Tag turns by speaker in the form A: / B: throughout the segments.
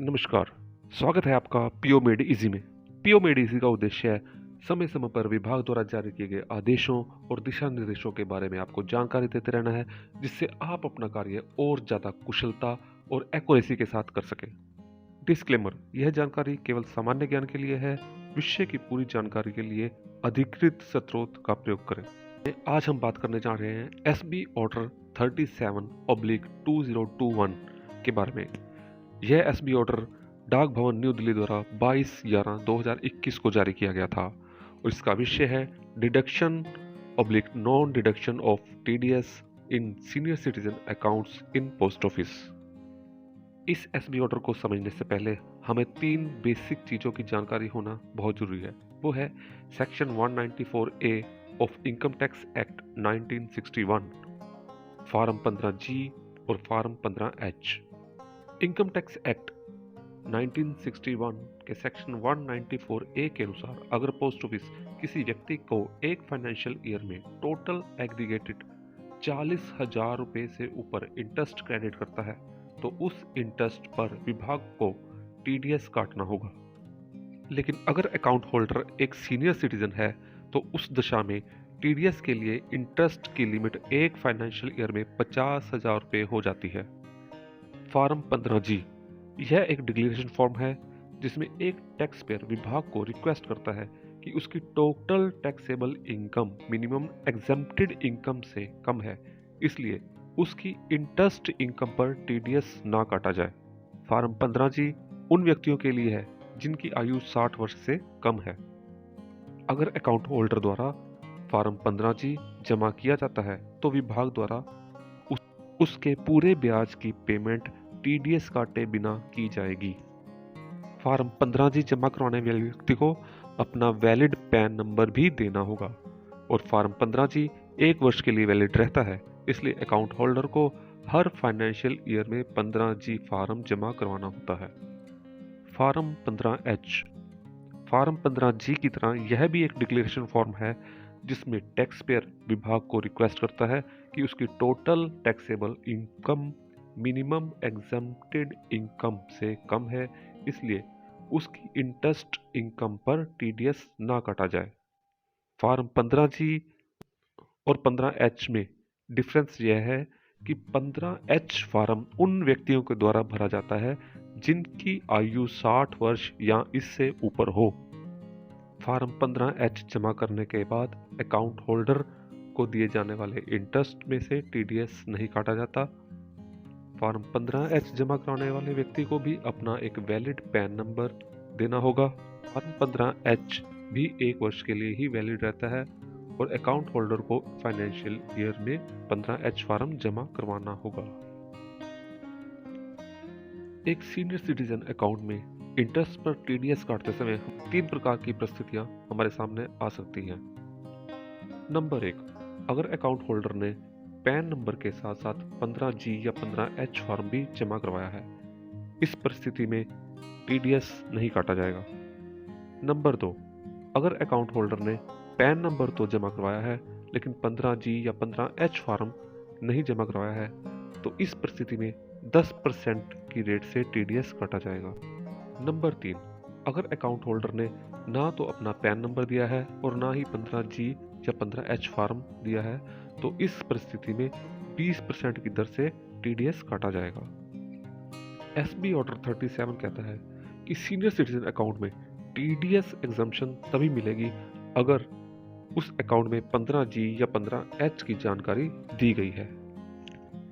A: नमस्कार। स्वागत है आपका पीओमेड इजी में। पीओमेड इजी का उद्देश्य है समय समय पर विभाग द्वारा जारी किए गए आदेशों और दिशा निर्देशों के बारे में आपको जानकारी देते रहना है, जिससे आप अपना कार्य और ज़्यादा कुशलता और एक्यूरेसी के साथ कर सकें। डिस्क्लेमर: यह जानकारी केवल सामान्य ज्ञान के लिए है। विषय की पूरी जानकारी के लिए अधिकृत स्रोत का प्रयोग करें। आज हम बात करने जा रहे हैं एसबी ऑर्डर 37/2021 के बारे में। यह एसबी ऑर्डर डाक भवन न्यू दिल्ली द्वारा 22/11/2021 को जारी किया गया था और इसका विषय है deduction oblique non deduction of TDS in senior citizen accounts in post office. इस एसबी ऑर्डर को समझने से पहले हमें 3 बेसिक चीज़ों की जानकारी होना बहुत जरूरी है। वो है section 194A of income tax act 1961, form 15G और form 15H। Income tax act 1961 के सेक्शन 194A के अनुसार अगर पोस्ट ऑफिस किसी व्यक्ति को एक फाइनेंशियल ईयर में टोटल एग्रीगेटेड 40,000 रुपये से ऊपर इंटरेस्ट क्रेडिट करता है तो उस इंटरेस्ट पर विभाग को टीडीएस काटना होगा। लेकिन अगर अकाउंट होल्डर एक सीनियर सिटीजन है तो उस दशा में टीडीएस के लिए इंटरेस्ट की लिमिट एक फाइनेंशियल ईयर में 50,000 रुपये हो जाती है। फॉर्म 15G यह एक डिक्लेरेशन फॉर्म है जिसमें एक टैक्स पेयर विभाग को रिक्वेस्ट करता है कि उसकी total taxable income minimum exempted income से कम है, इसलिए उसकी इंटरेस्ट इनकम पर टीडीएस ना काटा जाए। फॉर्म 15G उन व्यक्तियों के लिए है जिनकी आयु 60 वर्ष से कम है। अगर अकाउंट होल्डर द्वारा फॉर्म 15G जमा किया जाता है तो विभाग द्वारा उसके पूरे ब्याज की पेमेंट टीडीएस काटे बिना की जाएगी। फॉर्म 15G जमा करवाने वाले व्यक्ति को अपना वैलिड पैन नंबर भी देना होगा और फॉर्म 15G 1 वर्ष के लिए वैलिड रहता है, इसलिए अकाउंट होल्डर को हर फाइनेंशियल ईयर में 15G फॉर्म जमा करवाना होता है। फॉर्म 15H फॉर्म 15G की तरह यह भी एक डिक्लेरेशन फॉर्म है जिसमें टैक्स पेयर विभाग को रिक्वेस्ट करता है कि उसकी total taxable income minimum exempted income से कम है, इसलिए उसकी इंटरेस्ट इनकम पर टीडीएस ना काटा जाए। फॉर्म 15G और 15H में डिफरेंस यह है कि 15H फॉर्म उन व्यक्तियों के द्वारा भरा जाता है जिनकी आयु 60 वर्ष या इससे ऊपर हो। फॉर्म 15H जमा करने के बाद अकाउंट होल्डर को दिए जाने वाले इंटरेस्ट में से टीडीएस नहीं काटा जाता। फॉर्म 15H जमा कराने वाले व्यक्ति को भी अपना एक वैलिड पैन नंबर देना होगा। फॉर्म 15H भी 1 वर्ष के लिए ही वैलिड रहता है और अकाउंट होल्डर को फाइनेंशियल ईयर में 15H फॉर्म जमा करवाना होगा। एक सीनियर सिटीजन अकाउंट में इंटरेस्ट पर टीडीएस काटते समय 3 प्रकार की परिस्थितियां हमारे सामने आ सकती हैं। नंबर 1, अगर अकाउंट होल्डर ने पैन नंबर के साथ साथ 15G या 15H फॉर्म भी जमा करवाया है, इस परिस्थिति में टीडीएस नहीं काटा जाएगा। नंबर 2, अगर अकाउंट होल्डर ने पैन नंबर तो जमा करवाया है लेकिन 15G या 15H फॉर्म नहीं जमा करवाया है तो इस परिस्थिति में 10% की रेट से टीडीएस काटा जाएगा। नंबर 3, अगर अकाउंट होल्डर ने ना तो अपना पैन नंबर दिया है और ना ही 15G या 15H फॉर्म दिया है तो इस परिस्थिति में 20% की दर से टीडीएस काटा जाएगा। एसबी ऑर्डर 37 कहता है कि सीनियर सिटीजन अकाउंट में टीडीएस एग्जम्पशन तभी मिलेगी अगर उस अकाउंट में 15G या 15H की जानकारी दी गई है।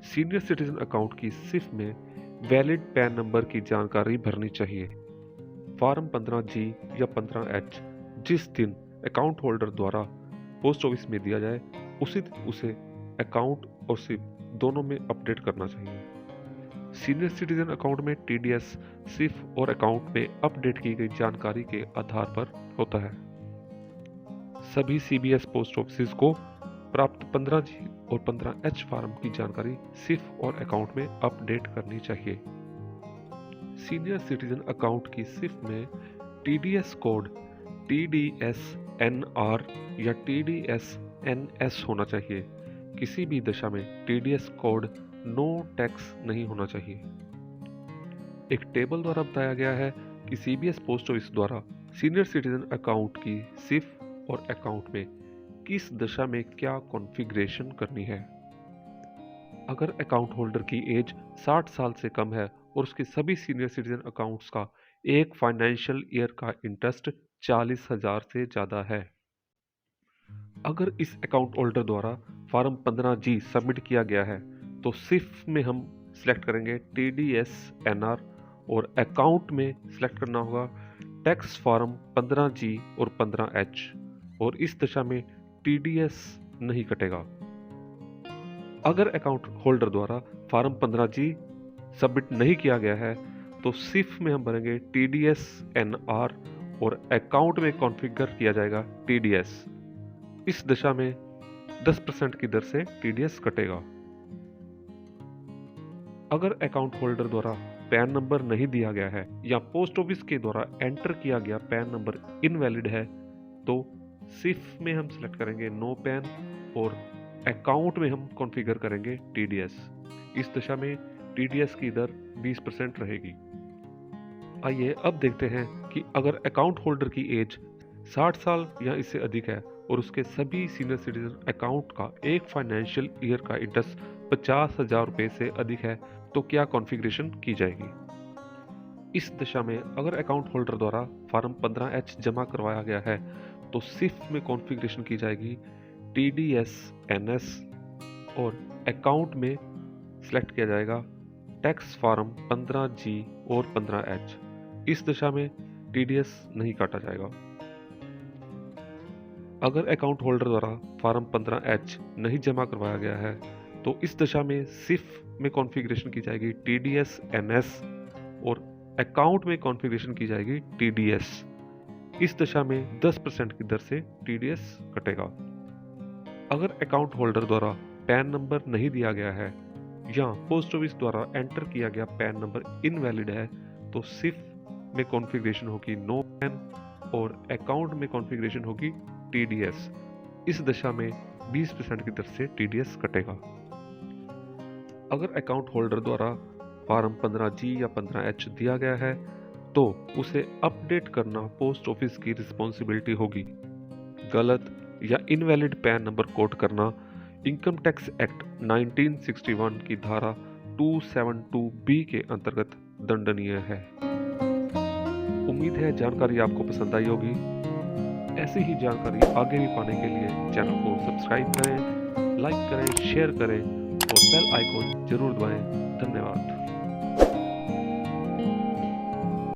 A: सीनियर सिटीजन अकाउंट की सिर्फ में वैलिड पैन नंबर की जानकारी भरनी चाहिए। फॉर्म 15G या 15H जिस दिन अकाउंट होल्डर द्वारा पोस्ट ऑफिस में दिया जाए उसी दिन उसे अकाउंट और सिप दोनों में अपडेट करना चाहिए। सीनियर सिटीजन अकाउंट में टीडीएस सिप और अकाउंट में अपडेट की गई जानकारी के आधार पर होता है। सभी सीबीएस पोस्ट ऑफिस को प्राप्त 15G और 15H फॉर्म की जानकारी सिप और अकाउंट में अपडेट करनी चाहिए। सीनियर सिटीजन अकाउंट की सिप में टीडीएस कोड TDSNR या TDSNS होना चाहिए। किसी भी दशा में टीडीएस कोड नो टैक्स नहीं होना चाहिए। एक टेबल द्वारा बताया गया है कि सीबीएस पोस्ट ऑफिस द्वारा सीनियर सिटीजन अकाउंट की सिफ और अकाउंट में किस दशा में क्या कॉन्फ़िगरेशन करनी है। अगर अकाउंट होल्डर की एज 60 साल से कम है और उसके सभी सीनियर सिटीजन अकाउंट्स का एक फाइनेंशियल ईयर का इंटरेस्ट 40,000 से ज़्यादा है। अगर इस अकाउंट होल्डर द्वारा फॉर्म 15G सबमिट किया गया है तो सिर्फ में हम सिलेक्ट करेंगे TDS NR और अकाउंट में सिलेक्ट करना होगा टैक्स फॉर्म 15G और 15H और इस दशा में TDS नहीं कटेगा। अगर अकाउंट होल्डर द्वारा फॉर्म 15G सबमिट नहीं किया गया है तो सिर्फ में हम भरेंगे TDS NR और अकाउंट में कॉन्फ़िगर किया जाएगा TDS। इस दशा में 10% की दर से TDS कटेगा। अगर अकाउंट होल्डर द्वारा पैन नंबर नहीं दिया गया है या पोस्ट ऑफिस के द्वारा एंटर किया गया पैन नंबर इनवैलिड है तो सिर्फ में हम सिलेक्ट करेंगे नो पैन और अकाउंट में हम कॉन्फ़िगर करेंगे TDS। इस दशा में TDS की दर 20% रहेगी। आइए अब देखते हैं कि अगर अकाउंट होल्डर की एज 60 साल या इससे अधिक है और उसके सभी सीनियर सिटीजन अकाउंट का एक फाइनेंशियल ईयर का इंटरेस्ट 50,000 रुपये से अधिक है तो क्या कॉन्फ़िगरेशन की जाएगी। इस दशा में अगर अकाउंट होल्डर द्वारा फॉर्म 15H जमा करवाया गया है तो सिर्फ में कॉन्फ़िगरेशन की जाएगी TDS NS और अकाउंट में सिलेक्ट किया जाएगा टैक्स फॉर्म 15G और 15H। इस दशा में TDS नहीं काटा जाएगा। अगर अकाउंट होल्डर द्वारा फॉर्म 15H नहीं जमा करवाया गया है तो इस दशा में सिर्फ में कॉन्फ़िगरेशन की जाएगी TDS NS और अकाउंट में कॉन्फ़िगरेशन की जाएगी TDS। इस दशा में 10% की दर से TDS कटेगा। अगर अकाउंट होल्डर द्वारा पैन नंबर नहीं दिया गया है या पोस्ट ऑफिस द्वारा एंटर किया गया पैन नंबर इनवैलिड है तो सिर्फ में कॉन्फ़िगरेशन होगी नो पैन और अकाउंट में कॉन्फ़िगरेशन होगी TDS। इस दशा में 20% की दर से TDS कटेगा। अगर अकाउंट होल्डर द्वारा फॉर्म 15G या 15H दिया गया है तो उसे अपडेट करना पोस्ट ऑफिस की रिस्पॉन्सिबिलिटी होगी। गलत या इनवैलिड पैन नंबर कोड करना इनकम टैक्स एक्ट 1961 की धारा 272B के अंतर्गत दंडनीय है। उम्मीद है जानकारी आपको पसंद आई होगी। ऐसी ही जानकारी आगे भी पाने के लिए चैनल को सब्सक्राइब करें, लाइक करें, शेयर करें और बेल आइकॉन जरूर दबाएं। धन्यवाद।